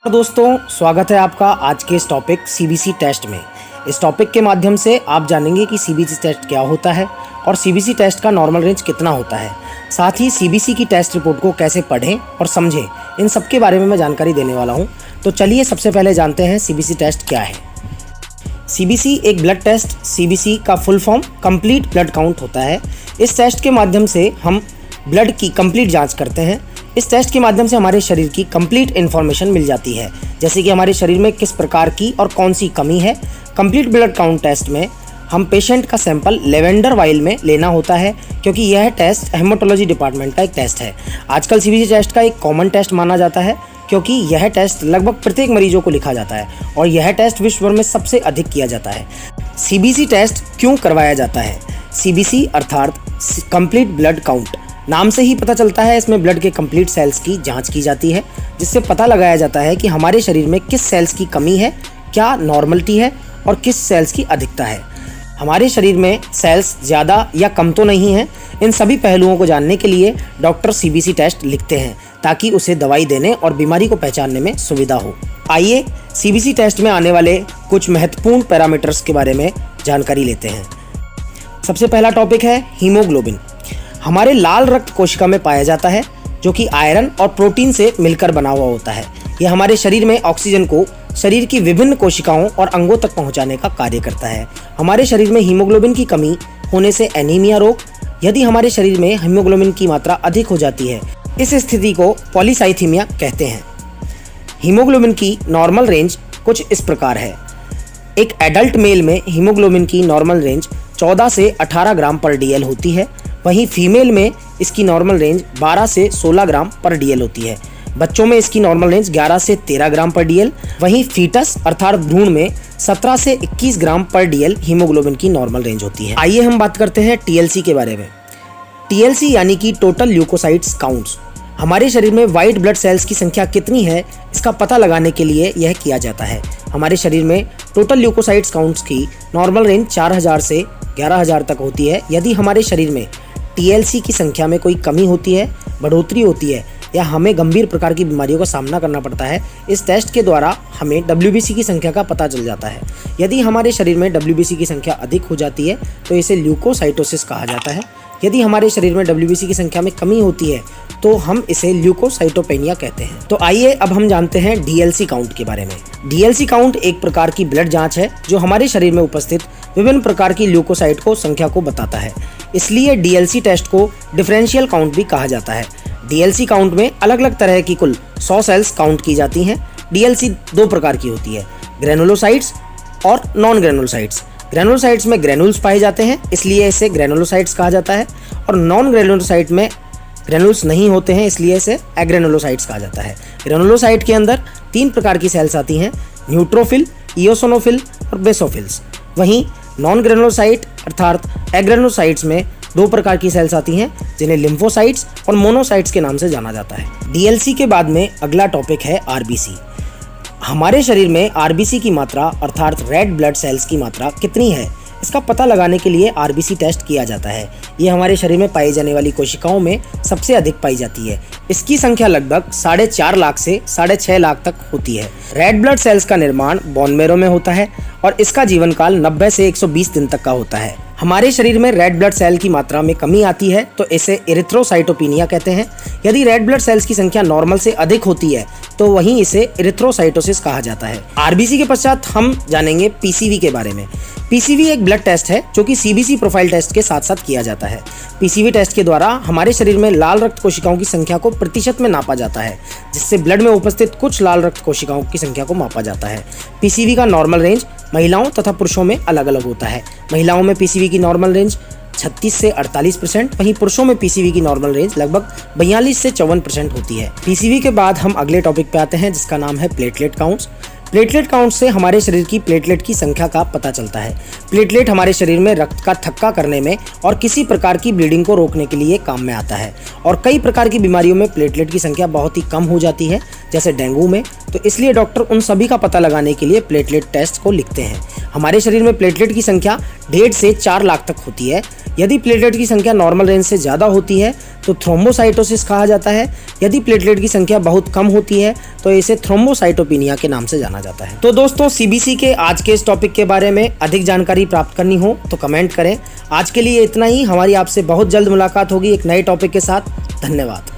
दोस्तों, स्वागत है आपका आज के इस टॉपिक सीबीसी टेस्ट में। इस टॉपिक के माध्यम से आप जानेंगे कि सीबीसी टेस्ट क्या होता है और सीबीसी टेस्ट का नॉर्मल रेंज कितना होता है। साथ ही सीबीसी की टेस्ट रिपोर्ट को कैसे पढ़ें और समझें, इन सब के बारे में मैं जानकारी देने वाला हूं। तो चलिए सबसे पहले जानते हैं सीबीसी टेस्ट क्या है। सीबीसी एक ब्लड टेस्ट, सीबीसी का full form complete blood count होता है। इस टेस्ट के माध्यम से हम ब्लड की कंप्लीट जांच करते हैं। इस टेस्ट के माध्यम से हमारे शरीर की कंप्लीट इन्फॉर्मेशन मिल जाती है, जैसे कि हमारे शरीर में किस प्रकार की और कौन सी कमी है। कंप्लीट ब्लड काउंट टेस्ट में हम पेशेंट का सैंपल लेवेंडर वाइल में लेना होता है, क्योंकि यह टेस्ट हेमेटोलॉजी डिपार्टमेंट का एक टेस्ट है। आजकल सीबीसी टेस्ट का एक कॉमन टेस्ट माना जाता है, क्योंकि यह टेस्ट लगभग प्रत्येक मरीजों को लिखा जाता है और यह टेस्ट विश्व भर में सबसे अधिक किया जाता है। सीबीसी टेस्ट क्यों करवाया जाता है? सीबीसी अर्थात कंप्लीट ब्लड काउंट, नाम से ही पता चलता है इसमें ब्लड के कंप्लीट सेल्स की जांच की जाती है, जिससे पता लगाया जाता है कि हमारे शरीर में किस सेल्स की कमी है, क्या नॉर्मलिटी है और किस सेल्स की अधिकता है। हमारे शरीर में सेल्स ज़्यादा या कम तो नहीं है। इन सभी पहलुओं को जानने के लिए डॉक्टर सीबीसी टेस्ट लिखते हैं, ताकि उसे दवाई देने और बीमारी को पहचानने में सुविधा हो। आइए सीबीसी टेस्ट में आने वाले कुछ महत्वपूर्ण पैरामीटर्स के बारे में जानकारी लेते हैं। सबसे पहला टॉपिक है हीमोग्लोबिन। हमारे लाल रक्त कोशिका में पाया जाता है, जो कि आयरन और प्रोटीन से मिलकर बना हुआ होता है। यह हमारे शरीर में ऑक्सीजन को शरीर की विभिन्न कोशिकाओं और अंगों तक पहुंचाने का कार्य करता है। हमारे शरीर में हीमोग्लोबिन की कमी होने से एनीमिया रोग, यदि हमारे शरीर में हीमोग्लोबिन की मात्रा अधिक हो जाती है, इस स्थिति को पॉलीसाइथीमिया कहते हैं। हीमोग्लोबिन की नॉर्मल रेंज कुछ इस प्रकार है। एक एडल्ट मेल में हीमोग्लोबिन की नॉर्मल रेंज 14 से 18 ग्राम पर डीएल होती है। वहीं फीमेल में इसकी नॉर्मल रेंज 12 से 16 ग्राम पर डीएल होती है। बच्चों में इसकी नॉर्मल रेंज 11 से 13 ग्राम पर डीएल, वहीं फीटस अर्थात भ्रूण में 17 से 21 ग्राम पर डीएल हीमोग्लोबिन की नॉर्मल रेंज होती है। आइए हम बात करते हैं टीएलसी के बारे में। टीएलसी यानी कि टोटल ल्यूकोसाइट्स काउंट्स। हमारे शरीर में व्हाइट ब्लड सेल्स की संख्या कितनी है, इसका पता लगाने के लिए यह किया जाता है। हमारे शरीर में टोटल ल्यूकोसाइट्स काउंट्स की नॉर्मल रेंज 4000 से 11000 तक होती है। यदि हमारे शरीर में टीएलसी की संख्या में कोई कमी होती है, बढ़ोतरी होती है या हमें गंभीर प्रकार की बीमारियों का सामना करना पड़ता है, इस टेस्ट के द्वारा हमें डब्ल्यूबीसी की संख्या का पता चल जाता है। यदि हमारे शरीर में डब्ल्यूबीसी की संख्या अधिक हो जाती है तो इसे ल्यूकोसाइटोसिस कहा जाता है। यदि हमारे शरीर में डब्ल्यूबीसी की संख्या में कमी होती है तो हम इसे ल्यूकोसाइटोपेनिया कहते हैं। तो आइए अब हम जानते हैं डीएलसी काउंट के बारे में। डीएलसी काउंट एक प्रकार की ब्लड जांच है, जो हमारे शरीर में उपस्थित विभिन्न प्रकार की ल्यूकोसाइट को संख्या को बताता है। इसलिए डीएलसी टेस्ट को डिफरेंशियल काउंट भी कहा जाता है। डीएलसी काउंट में अलग अलग तरह की कुल 100 सेल्स काउंट की जाती हैं। डीएलसी दो प्रकार की होती है, ग्रेनुलोसाइट्स और नॉन ग्रेनुलोसाइट्स। ग्रेनुलोसाइट्स में ग्रेनुल्स पाए जाते हैं, इसलिए इसे ग्रेनुलोसाइट्स कहा जाता है, और नॉन ग्रेनुलोसाइट में ग्रेनुल्स नहीं होते हैं, इसलिए इसे एग्रेनुलोसाइट्स कहा जाता है। ग्रेनुलोसाइट के अंदर 3 प्रकार की सेल्स आती हैं, न्यूट्रोफिल, इओसिनोफिल और बेसोफिल्स। वहीं नॉन ग्रेनुलोसाइट अर्थात एग्रेनुलोसाइट्स में 2 प्रकार की सेल्स आती हैं, जिन्हें लिम्फोसाइट्स और मोनोसाइट्स के नाम से जाना जाता है। डीएलसी के बाद में अगला टॉपिक है आरबीसी। हमारे शरीर में आरबीसी की मात्रा अर्थात रेड ब्लड सेल्स की मात्रा कितनी है, इसका पता लगाने के लिए आरबीसी टेस्ट किया जाता है। ये हमारे शरीर में पाई जाने वाली कोशिकाओं में सबसे अधिक पाई जाती है। इसकी संख्या लगभग 4.5 लाख से 6.5 लाख तक होती है। रेड ब्लड सेल्स का निर्माण बोन मैरो में होता है और इसका जीवन काल 90 से 120 दिन तक का होता है। हमारे शरीर में रेड ब्लड सेल की मात्रा में कमी आती है तो इसे एरिथ्रोसाइटोपिनिया कहते हैं। यदि रेड ब्लड सेल्स की संख्या नॉर्मल से अधिक होती है तो वहीं इसे एरिथ्रोसाइटोसिस कहा जाता है। आरबीसी के पश्चात हम जानेंगे पीसीवी के बारे में। पीसीवी एक ब्लड टेस्ट है, जो कि सीबीसी प्रोफाइल टेस्ट के साथ साथ किया जाता है। पीसीवी टेस्ट के द्वारा हमारे शरीर में लाल रक्त कोशिकाओं की संख्या को प्रतिशत में नापा जाता है, जिससे ब्लड में उपस्थित कुछ लाल रक्त कोशिकाओं की संख्या को मापा जाता है। पीसीवी का नॉर्मल रेंज महिलाओं तथा पुरुषों में अलग अलग होता है। महिलाओं में पीसीवी की नॉर्मल रेंज 36 से 48%, वहीं पुरुषों में पीसीवी की नॉर्मल रेंज लगभग 42 से 54% होती है। पीसीवी के बाद हम अगले टॉपिक पे आते हैं, जिसका नाम है प्लेटलेट काउंट्स। प्लेटलेट काउंट से हमारे शरीर की प्लेटलेट की संख्या का पता चलता है। प्लेटलेट हमारे शरीर में रक्त का थक्का करने में और किसी प्रकार की ब्लीडिंग को रोकने के लिए काम में आता है, और कई प्रकार की बीमारियों में प्लेटलेट की संख्या बहुत ही कम हो जाती है, जैसे डेंगू में। तो इसलिए डॉक्टर उन सभी का पता लगाने के लिए प्लेटलेट टेस्ट को लिखते हैं। हमारे शरीर में प्लेटलेट की संख्या 1.5 से 4 लाख तक होती है। यदि प्लेटलेट की संख्या नॉर्मल रेंज से ज़्यादा होती है तो थ्रोम्बोसाइटोसिस कहा जाता है। यदि प्लेटलेट की संख्या बहुत कम होती है तो इसे थ्रोम्बोसाइटोपिनिया के नाम से जाना जाता है। तो दोस्तों, सीबीसी के आज के इस टॉपिक के बारे में अधिक जानकारी प्राप्त करनी हो तो कमेंट करें। आज के लिए इतना ही। हमारी आपसे बहुत जल्द मुलाकात होगी एक नए टॉपिक के साथ। धन्यवाद।